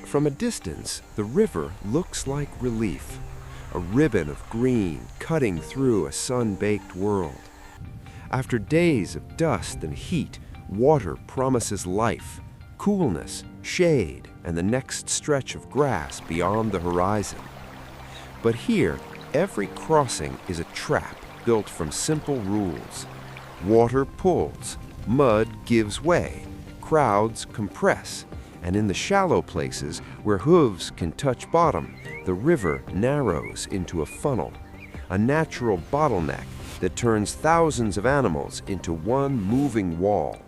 From a distance, the river looks like relief, a ribbon of green cutting through a sun-baked world. After days of dust and heat, water promises life, coolness, shade, and the next stretch of grass beyond the horizon. But here, every crossing is a trap built from simple rules. Water pulls, mud gives way, crowds compress, and in the shallow places where hooves can touch bottom, the river narrows into a funnel, a natural bottleneck that turns thousands of animals into one moving wall.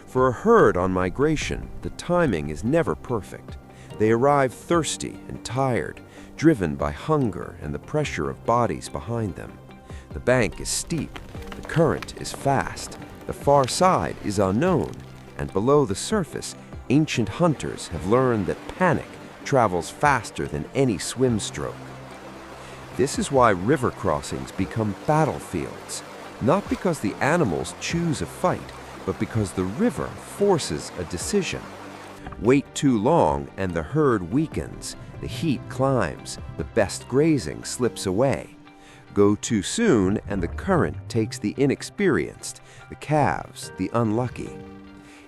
For a herd on migration, the timing is never perfect. They arrive thirsty and tired, driven by hunger and the pressure of bodies behind them. The bank is steep, the current is fast, the far side is unknown, and below the surface, ancient hunters have learned that panic travels faster than any swim stroke. This is why river crossings become battlefields, not because the animals choose a fight, but because the river forces a decision. Wait too long and the herd weakens, the heat climbs, the best grazing slips away. Go too soon and the current takes the inexperienced, the calves, the unlucky.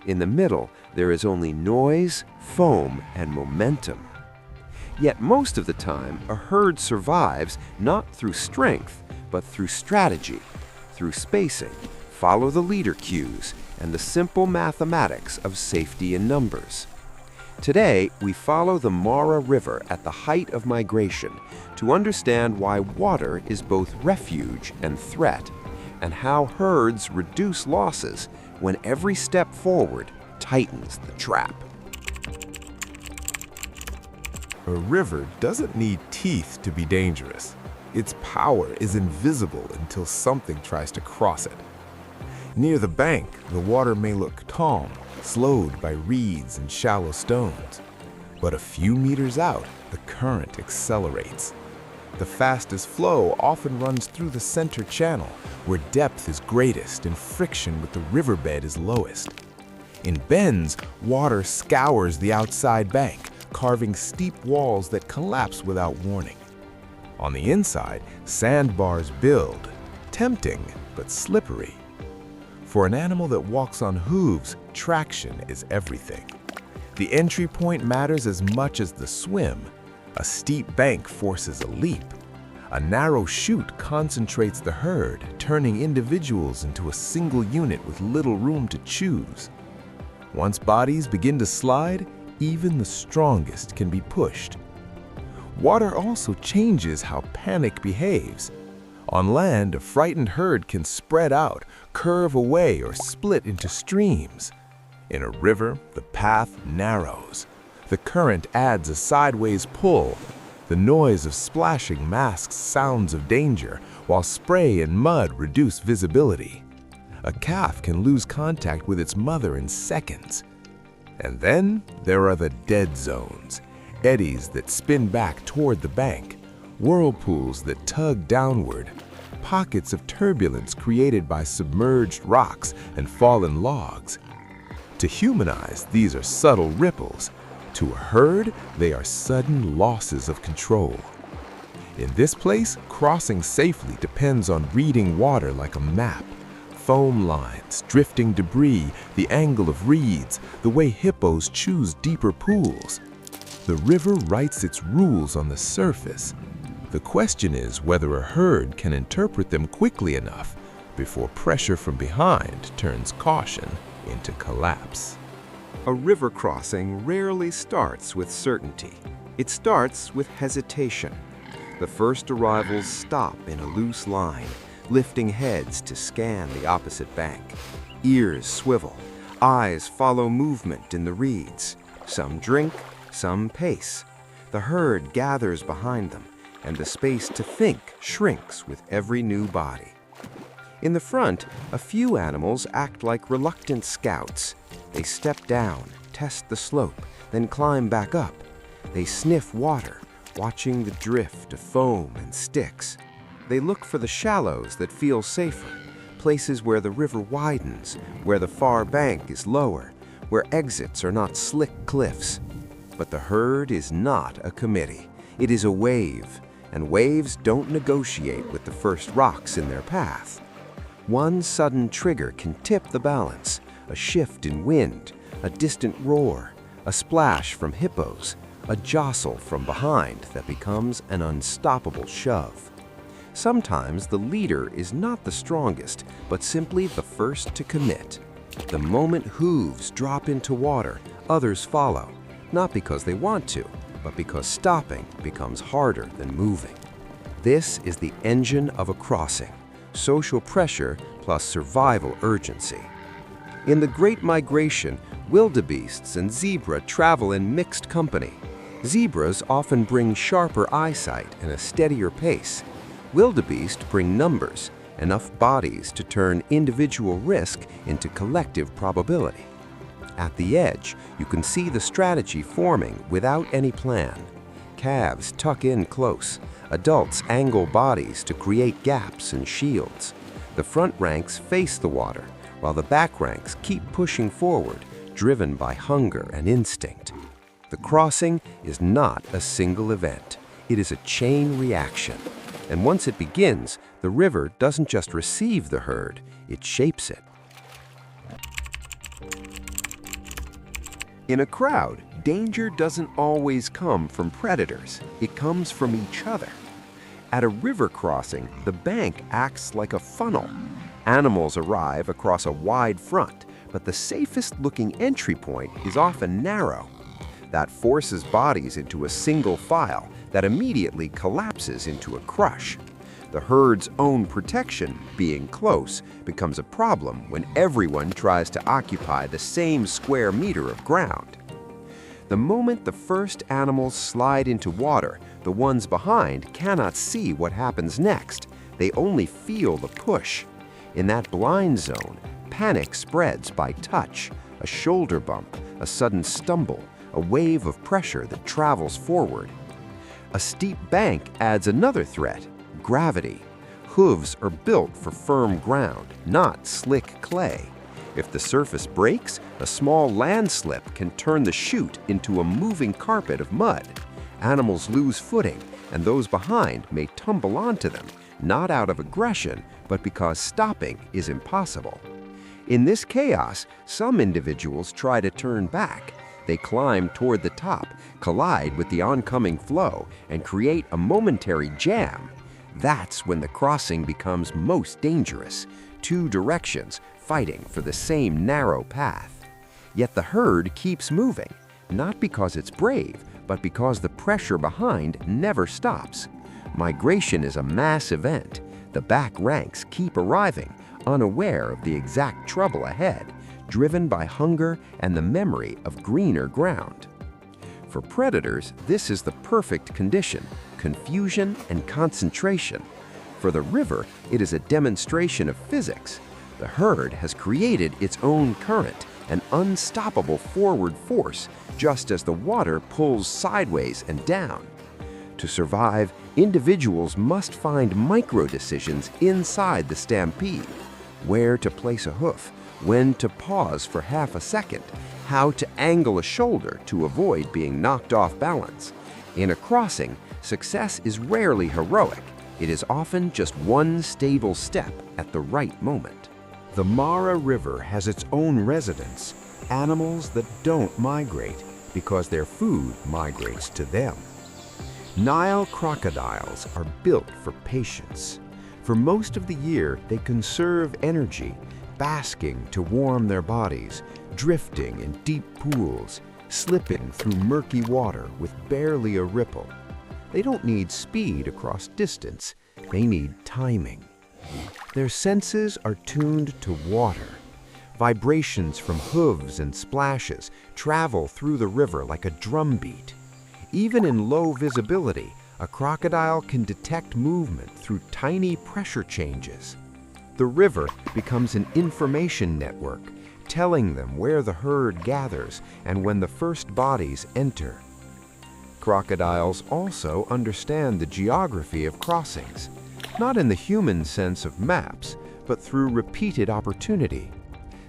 In the middle, there is only noise, foam, and momentum. Yet most of the time, a herd survives not through strength, but through strategy, through spacing, follow the leader cues, and the simple mathematics of safety in numbers. Today, we follow the Mara River at the height of migration to understand why water is both refuge and threat, and how herds reduce losses when every step forward tightens the trap. A river doesn't need teeth to be dangerous. Its power is invisible until something tries to cross it. Near the bank, the water may look calm, slowed by reeds and shallow stones. But a few meters out, the current accelerates. The fastest flow often runs through the center channel, where depth is greatest and friction with the riverbed is lowest. In bends, water scours the outside bank, carving steep walls that collapse without warning. On the inside, sandbars build, tempting but slippery. For an animal that walks on hooves, traction is everything. The entry point matters as much as the swim. A steep bank forces a leap. A narrow chute concentrates the herd, turning individuals into a single unit with little room to choose. Once bodies begin to slide, even the strongest can be pushed. Water also changes how panic behaves. On land, a frightened herd can spread out, curve away, or split into streams. In a river, the path narrows. The current adds a sideways pull. The noise of splashing masks sounds of danger, while spray and mud reduce visibility. A calf can lose contact with its mother in seconds. And then there are the dead zones, eddies that spin back toward the bank, whirlpools that tug downward, pockets of turbulence created by submerged rocks and fallen logs. To humanize, these are subtle ripples. To a herd, they are sudden losses of control. In this place, crossing safely depends on reading water like a map. Foam lines, drifting debris, the angle of reeds, the way hippos choose deeper pools. The river writes its rules on the surface. The question is whether a herd can interpret them quickly enough before pressure from behind turns caution into collapse. A river crossing rarely starts with certainty. It starts with hesitation. The first arrivals stop in a loose line, lifting heads to scan the opposite bank. Ears swivel, eyes follow movement in the reeds. Some drink, some pace. The herd gathers behind them, and the space to think shrinks with every new body. In the front, a few animals act like reluctant scouts. They step down, test the slope, then climb back up. They sniff water, watching the drift of foam and sticks. They look for the shallows that feel safer, places where the river widens, where the far bank is lower, where exits are not slick cliffs. But the herd is not a committee. It is a wave, and waves don't negotiate with the first rocks in their path. One sudden trigger can tip the balance, a shift in wind, a distant roar, a splash from hippos, a jostle from behind that becomes an unstoppable shove. Sometimes the leader is not the strongest, but simply the first to commit. The moment hooves drop into water, others follow, not because they want to, but because stopping becomes harder than moving. This is the engine of a crossing, social pressure plus survival urgency. In the Great Migration, wildebeests and zebra travel in mixed company. Zebras often bring sharper eyesight and a steadier pace. Wildebeest bring numbers, enough bodies to turn individual risk into collective probability. At the edge, you can see the strategy forming without any plan. Calves tuck in close. Adults angle bodies to create gaps and shields. The front ranks face the water, while the back ranks keep pushing forward, driven by hunger and instinct. The crossing is not a single event. It is a chain reaction. And once it begins, the river doesn't just receive the herd, it shapes it. In a crowd, danger doesn't always come from predators. It comes from each other. At a river crossing, the bank acts like a funnel. Animals arrive across a wide front, but the safest-looking entry point is often narrow. That forces bodies into a single file that immediately collapses into a crush. The herd's own protection, being close, becomes a problem when everyone tries to occupy the same square meter of ground. The moment the first animals slide into water, the ones behind cannot see what happens next. They only feel the push. In that blind zone, panic spreads by touch, a shoulder bump, a sudden stumble, a wave of pressure that travels forward. A steep bank adds another threat, gravity. Hooves are built for firm ground, not slick clay. If the surface breaks, a small landslip can turn the chute into a moving carpet of mud. Animals lose footing, and those behind may tumble onto them, not out of aggression, but because stopping is impossible. In this chaos, some individuals try to turn back. They climb toward the top, collide with the oncoming flow, and create a momentary jam. That's when the crossing becomes most dangerous. Two directions fighting for the same narrow path. Yet the herd keeps moving, not because it's brave, but because the pressure behind never stops. Migration is a mass event. The back ranks keep arriving, unaware of the exact trouble ahead, driven by hunger and the memory of greener ground. For predators, this is the perfect condition, confusion and concentration. For the river, it is a demonstration of physics. The herd has created its own current, an unstoppable forward force, just as the water pulls sideways and down. To survive, individuals must find micro-decisions inside the stampede. Where to place a hoof, when to pause for half a second, how to angle a shoulder to avoid being knocked off balance. In a crossing, success is rarely heroic. It is often just one stable step at the right moment. The Mara River has its own residents, animals that don't migrate because their food migrates to them. Nile crocodiles are built for patience. For most of the year, they conserve energy, basking to warm their bodies, drifting in deep pools, slipping through murky water with barely a ripple. They don't need speed across distance, they need timing. Their senses are tuned to water. Vibrations from hooves and splashes travel through the river like a drumbeat. Even in low visibility, a crocodile can detect movement through tiny pressure changes. The river becomes an information network, telling them where the herd gathers and when the first bodies enter. Crocodiles also understand the geography of crossings, not in the human sense of maps, but through repeated opportunity.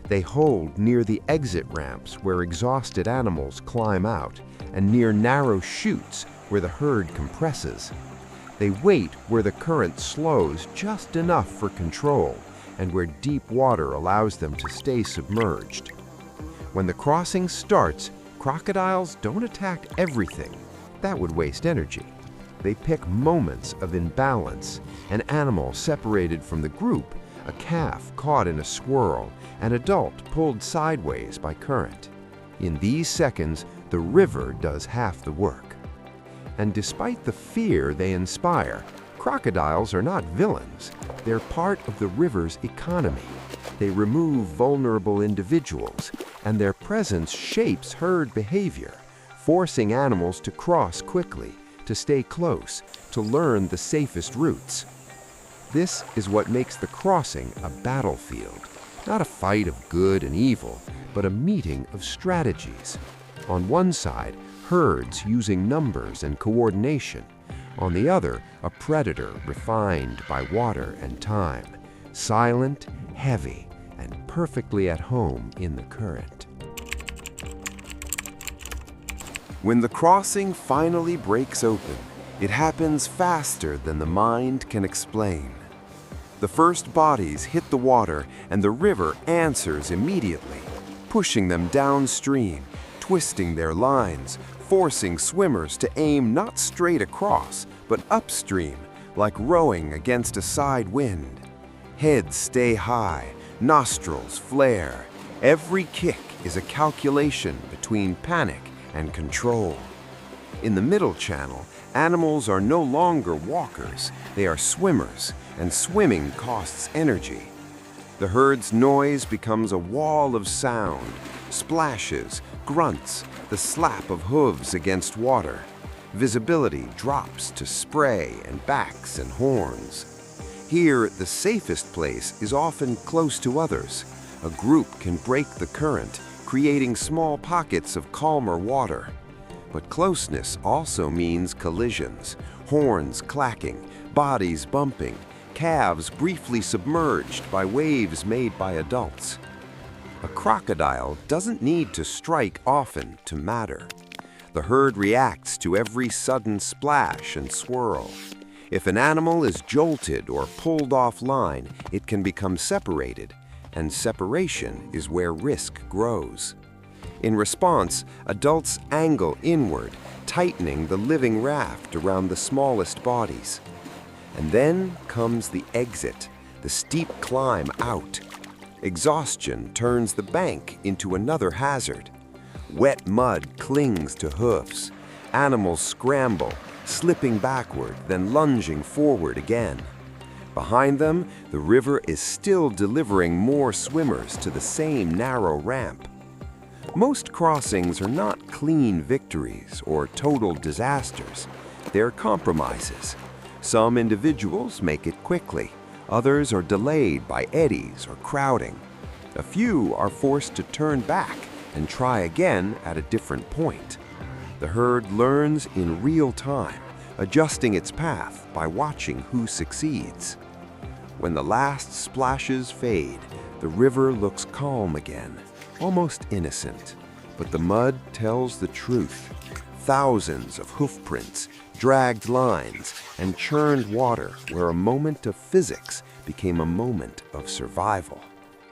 They hold near the exit ramps where exhausted animals climb out, and near narrow chutes where the herd compresses. They wait where the current slows just enough for control and where deep water allows them to stay submerged. When the crossing starts, crocodiles don't attack everything. That would waste energy. They pick moments of imbalance, an animal separated from the group, a calf caught in a swirl, an adult pulled sideways by current. In these seconds, the river does half the work. And despite the fear they inspire, crocodiles are not villains. They're part of the river's economy. They remove vulnerable individuals, and their presence shapes herd behavior, forcing animals to cross quickly, to stay close, to learn the safest routes. This is what makes the crossing a battlefield, not a fight of good and evil, but a meeting of strategies. On one side, herds using numbers and coordination. On the other, a predator refined by water and time, silent, heavy, and perfectly at home in the current. When the crossing finally breaks open, it happens faster than the mind can explain. The first bodies hit the water and the river answers immediately, pushing them downstream, twisting their lines, forcing swimmers to aim not straight across, but upstream, like rowing against a side wind. Heads stay high, nostrils flare. Every kick is a calculation between panic and control. In the middle channel, animals are no longer walkers, they are swimmers, and swimming costs energy. The herd's noise becomes a wall of sound, splashes, grunts, the slap of hooves against water. Visibility drops to spray and backs and horns. Here, the safest place is often close to others. A group can break the current, creating small pockets of calmer water. But closeness also means collisions, horns clacking, bodies bumping, calves briefly submerged by waves made by adults. A crocodile doesn't need to strike often to matter. The herd reacts to every sudden splash and swirl. If an animal is jolted or pulled offline, it can become separated, and separation is where risk grows. In response, adults angle inward, tightening the living raft around the smallest bodies. And then comes the exit, the steep climb out. Exhaustion turns the bank into another hazard. Wet mud clings to hoofs. Animals scramble, slipping backward, then lunging forward again. Behind them, the river is still delivering more swimmers to the same narrow ramp. Most crossings are not clean victories or total disasters. They're compromises. Some individuals make it quickly. Others are delayed by eddies or crowding. A few are forced to turn back and try again at a different point. The herd learns in real time, adjusting its path by watching who succeeds. When the last splashes fade, the river looks calm again, almost innocent. But the mud tells the truth. Thousands of hoofprints, dragged lines, and churned water where a moment of physics became a moment of survival.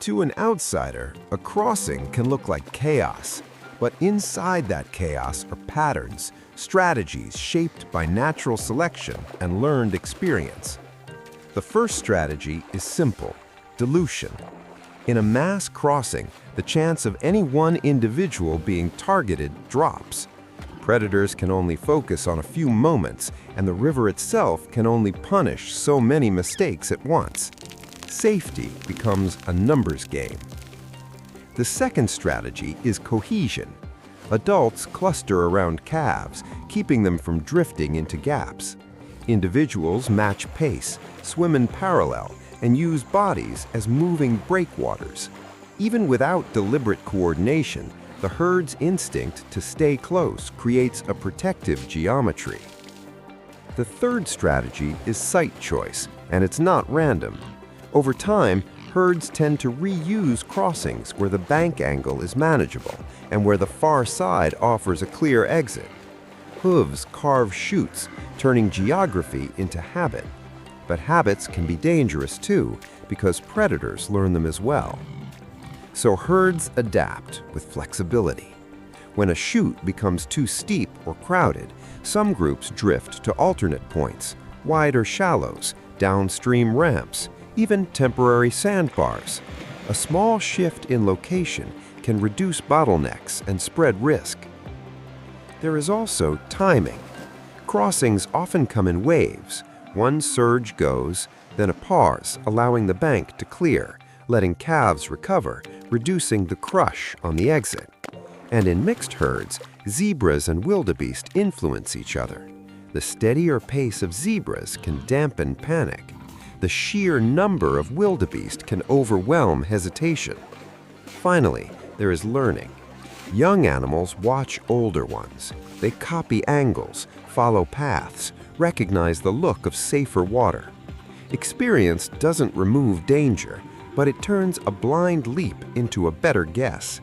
To an outsider, a crossing can look like chaos, but inside that chaos are patterns, strategies shaped by natural selection and learned experience. The first strategy is simple: dilution. In a mass crossing, the chance of any one individual being targeted drops. Predators can only focus on a few moments, and the river itself can only punish so many mistakes at once. Safety becomes a numbers game. The second strategy is cohesion. Adults cluster around calves, keeping them from drifting into gaps. Individuals match pace, swim in parallel, and use bodies as moving breakwaters. Even without deliberate coordination, the herd's instinct to stay close creates a protective geometry. The third strategy is site choice, and it's not random. Over time, Herds tend to reuse crossings where the bank angle is manageable and where the far side offers a clear exit. Hooves carve chutes, turning geography into habit. But habits can be dangerous too, because predators learn them as well. So herds adapt with flexibility. When a chute becomes too steep or crowded, some groups drift to alternate points, wider shallows, downstream ramps, even temporary sandbars. A small shift in location can reduce bottlenecks and spread risk. There is also timing. Crossings often come in waves. One surge goes, then a pause, allowing the bank to clear, letting calves recover, reducing the crush on the exit. And in mixed herds, zebras and wildebeest influence each other. The steadier pace of zebras can dampen panic. The sheer number of wildebeest can overwhelm hesitation. Finally, there is learning. Young animals watch older ones. They copy angles, follow paths, recognize the look of safer water. Experience doesn't remove danger, but it turns a blind leap into a better guess.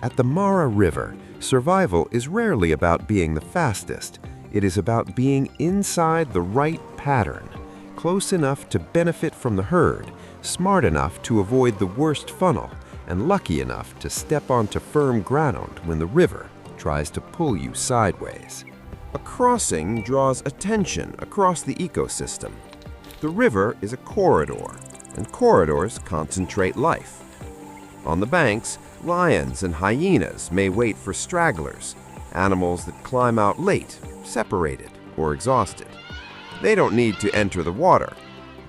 At the Mara River, survival is rarely about being the fastest. It is about being inside the right pattern, close enough to benefit from the herd, smart enough to avoid the worst funnel, and lucky enough to step onto firm ground when the river tries to pull you sideways. A crossing draws attention across the ecosystem. The river is a corridor, and corridors concentrate life. On the banks, lions and hyenas may wait for stragglers, animals that climb out late, separated, or exhausted. They don't need to enter the water.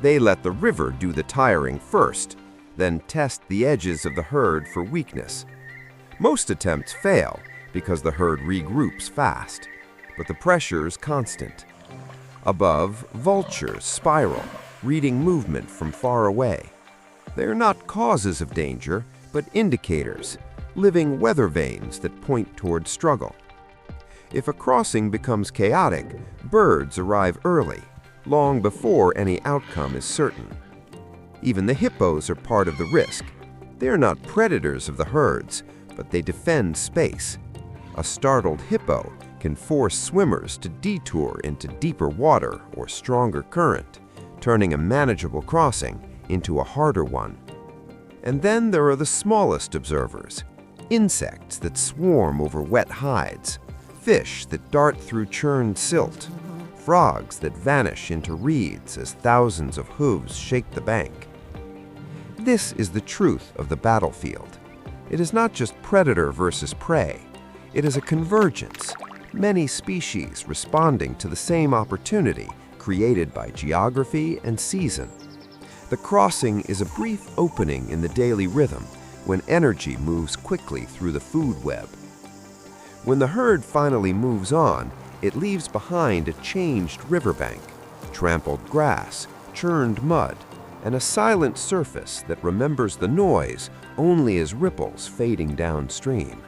They let the river do the tiring first, then test the edges of the herd for weakness. Most attempts fail because the herd regroups fast, but the pressure is constant. Above, vultures spiral, reading movement from far away. They are not causes of danger, but indicators, living weather vanes that point toward struggle. If a crossing becomes chaotic, birds arrive early, long before any outcome is certain. Even the hippos are part of the risk. They are not predators of the herds, but they defend space. A startled hippo can force swimmers to detour into deeper water or stronger current, turning a manageable crossing into a harder one. And then there are the smallest observers, insects that swarm over wet hides, fish that dart through churned silt, frogs that vanish into reeds as thousands of hooves shake the bank. This is the truth of the battlefield. It is not just predator versus prey. It is a convergence, many species responding to the same opportunity created by geography and season. The crossing is a brief opening in the daily rhythm when energy moves quickly through the food web. When the herd finally moves on, it leaves behind a changed riverbank, trampled grass, churned mud, and a silent surface that remembers the noise only as ripples fading downstream.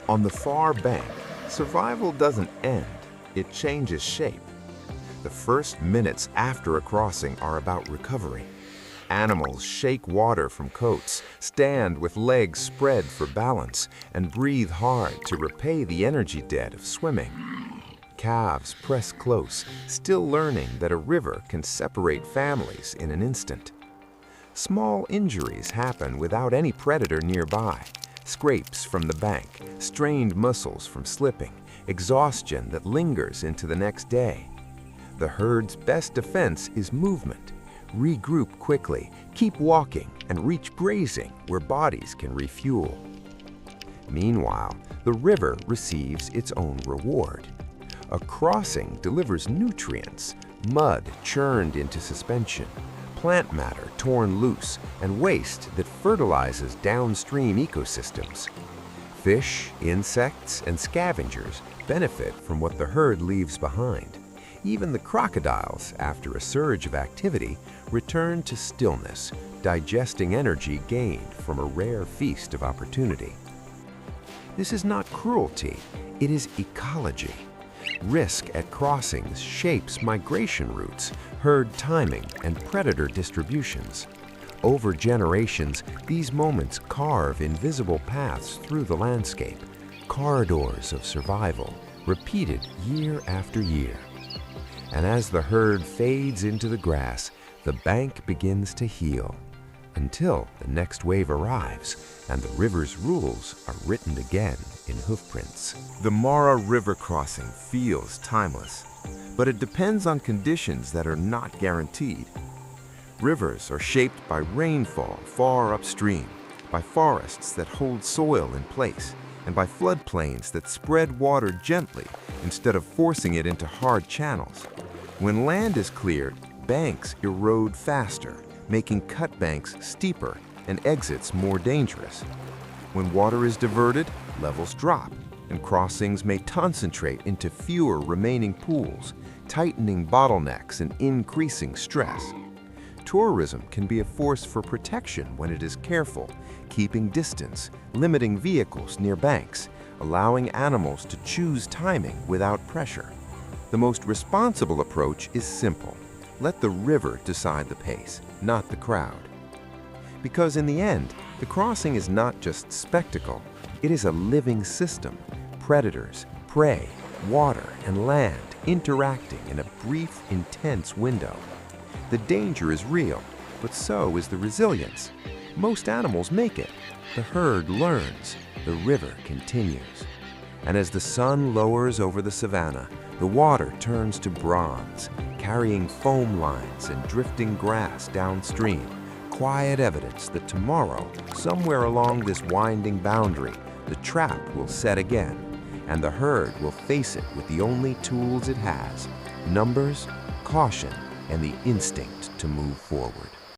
On the far bank, survival doesn't end, it changes shape. The first minutes after a crossing are about recovery. Animals shake water from coats, stand with legs spread for balance, and breathe hard to repay the energy debt of swimming. Calves press close, still learning that a river can separate families in an instant. Small injuries happen without any predator nearby. Scrapes from the bank, strained muscles from slipping, exhaustion that lingers into the next day. The herd's best defense is movement. Regroup quickly, keep walking, and reach grazing where bodies can refuel. Meanwhile, the river receives its own reward. A crossing delivers nutrients, mud churned into suspension, plant matter torn loose, and waste that fertilizes downstream ecosystems. Fish, insects, and scavengers benefit from what the herd leaves behind. Even the crocodiles, after a surge of activity, return to stillness, digesting energy gained from a rare feast of opportunity. This is not cruelty, it is ecology. Risk at crossings shapes migration routes, herd timing, and predator distributions. Over generations, these moments carve invisible paths through the landscape, corridors of survival, repeated year after year. And as the herd fades into the grass, the bank begins to heal, until the next wave arrives and the river's rules are written again in hoofprints. The Mara River crossing feels timeless, but it depends on conditions that are not guaranteed. Rivers are shaped by rainfall far upstream, by forests that hold soil in place, and by floodplains that spread water gently instead of forcing it into hard channels. When land is cleared, banks erode faster, making cut banks steeper and exits more dangerous. When water is diverted, levels drop, and crossings may concentrate into fewer remaining pools, tightening bottlenecks and increasing stress. Tourism can be a force for protection when it is careful, keeping distance, limiting vehicles near banks, allowing animals to choose timing without pressure. The most responsible approach is simple. Let the river decide the pace, not the crowd. Because in the end, the crossing is not just spectacle, it is a living system. Predators, prey, water, and land interacting in a brief, intense window. The danger is real, but so is the resilience. Most animals make it. The herd learns. The river continues. And as the sun lowers over the savanna, the water turns to bronze, carrying foam lines and drifting grass downstream, quiet evidence that tomorrow, somewhere along this winding boundary, the trap will set again, and the herd will face it with the only tools it has: numbers, caution, and the instinct to move forward.